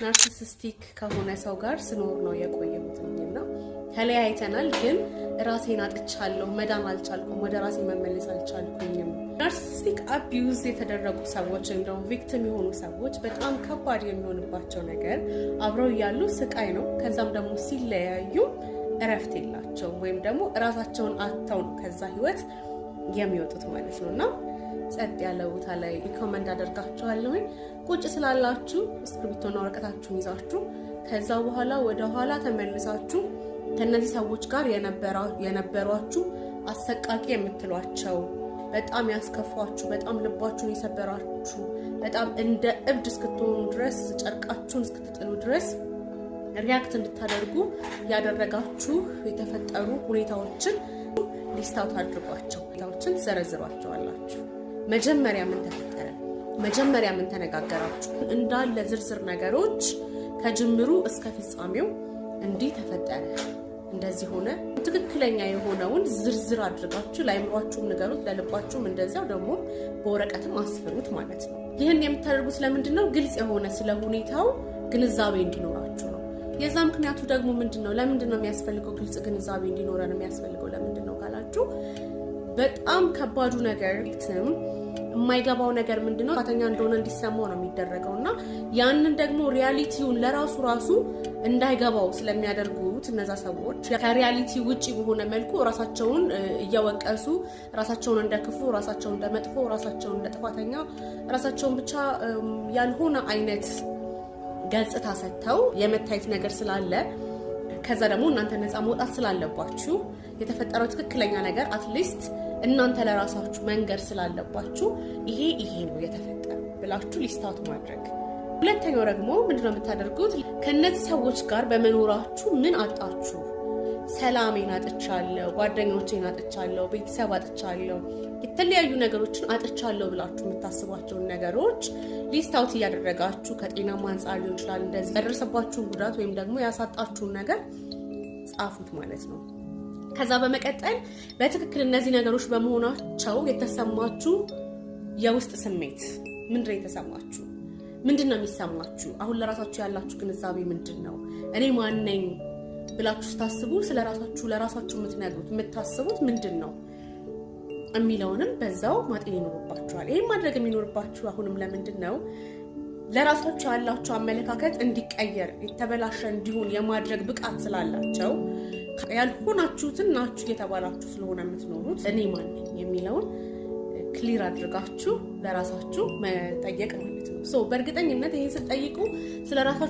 ናርሲሲስቲክ ከሆነ ሰው ጋር ስኖር ነው የቆየሁትና ተለያይተናል። ግን ራሴን አጥቻለሁ፣ መዳን አልቻልኩም፣ ወደ ራሴ መመለስ አልቻልኩኝም። ናርሲሲስቲክ አቢዩዝ የተደረጉ ሰዎች ወይም ደግሞ ቪክቲም የሆኑ ሰዎች በጣም ከባድ የሚሆንባቸው ነገር አብረው እያሉ ስቃይ ነው። ከዛም ደግሞ ሲለያዩ እረፍት የላቸውም ወይም ደግሞ ራሳቸውን አጥተው ነው ከዛ ህይወት የሚወጡት ማለት ነው። እና ጸጥ ያለ ቦታ ላይ ሪኮመንድ አደርጋችኋለሁ። ቁጭ ስላላችሁ እስክሪብቶና ወረቀታችሁን ይዛችሁ ከዛ በኋላ ወደ ኋላ ተመልሳችሁ ከነዚህ ሰዎች ጋር የነበሯችሁ አሰቃቂ የምትሏቸው በጣም ያስከፋችሁ፣ በጣም ልባችሁን የሰበራችሁ፣ በጣም እንደ እብድ እስክትሆኑ ድረስ ጨርቃችሁን እስክትጥሉ ድረስ ሪያክት እንድታደርጉ ያደረጋችሁ የተፈጠሩ ሁኔታዎችን ሊስታውት አድርጓቸው፣ ሁኔታዎችን ዘረዝሯቸዋላችሁ። መጀመሪያ ምን ተፈጠረ? መጀመሪያ ምን ተነጋገራችሁ? እንዳለ ዝርዝር ነገሮች ከጅምሩ እስከ ፍጻሜው እንዲህ ተፈጠረ፣ እንደዚህ ሆነ፣ ትክክለኛ የሆነውን ዝርዝር አድርጋችሁ ለአይምሯችሁም ንገሩት፣ ለልባችሁም እንደዚያው ደግሞ በወረቀትም አስፍሩት ማለት ነው። ይህን የምታደርጉት ለምንድን ነው? ግልጽ የሆነ ስለ ሁኔታው ግንዛቤ እንዲኖራችሁ ነው። የዛ ምክንያቱ ደግሞ ምንድን ነው? ለምንድን ነው የሚያስፈልገው? ግልጽ ግንዛቤ እንዲኖረን የሚያስፈልገው ለምንድን ነው ካላችሁ፣ በጣም ከባዱ ነገር ቪክቲም የማይገባው ነገር ምንድነው? ጥፋተኛ እንደሆነ እንዲሰማው ነው የሚደረገው እና ያንን ደግሞ ሪያሊቲውን ለራሱ እንዳይገባው ስለሚያደርጉት እነዛ ሰዎች ከሪያሊቲ ውጪ በሆነ መልኩ ራሳቸውን እየወቀሱ ራሳቸውን እንደ ክፉ፣ ራሳቸውን እንደ መጥፎ፣ ራሳቸውን እንደ ጥፋተኛ፣ ራሳቸውን ብቻ ያልሆነ አይነት ገጽታ ሰጥተው የመታየት ነገር ስላለ ከዛ ደግሞ እናንተ ነፃ መውጣት ስላለባችሁ የተፈጠረው ትክክለኛ ነገር አትሊስት እናንተ ለራሳችሁ መንገር ስላለባችሁ ይሄ ነው የተፈጠረው ብላችሁ ሊስታውት ማድረግ። ሁለተኛው ደግሞ ምንድነው የምታደርጉት? ከነዚህ ሰዎች ጋር በመኖራችሁ ምን አጣችሁ? ሰላሜን አጥቻለሁ፣ ጓደኞቼን አጥቻለሁ፣ ቤተሰብ አጥቻለሁ፣ የተለያዩ ነገሮችን አጥቻለሁ ብላችሁ የምታስቧቸውን ነገሮች ሊስታውት እያደረጋችሁ ከጤናማ አንጻር ሊሆን ይችላል፣ እንደዚህ ያደረሰባችሁን ጉዳት ወይም ደግሞ ያሳጣችሁን ነገር ጻፉት ማለት ነው። ከዛ በመቀጠል በትክክል እነዚህ ነገሮች በመሆናቸው የተሰማችሁ የውስጥ ስሜት ምንድነው? የተሰማችሁ ምንድነው የሚሰማችሁ? አሁን ለራሳችሁ ያላችሁ ግንዛቤ ምንድነው? እኔ ማን ነኝ ብላችሁ ስታስቡ ስለራሳችሁ ለራሳችሁ የምትነግሩት የምታስቡት ምንድነው የሚለውንም በዛው ማጤን ይኖርባችኋል። ይሄን ማድረግ የሚኖርባችሁ አሁንም ለምንድነው? ለራሳችሁ ያላችሁ አመለካከት እንዲቀየር የተበላሸ እንዲሆን የማድረግ ብቃት ስላላቸው ያልሆናችሁትን ናችሁ እየተባላችሁ ስለሆነ የምትኖሩት እኔ ማን ነኝ የሚለውን ክሊር አድርጋችሁ ለራሳችሁ መጠየቅ ማለት ነው። በእርግጠኝነት ይሄን ስትጠይቁ ስለራሳችሁ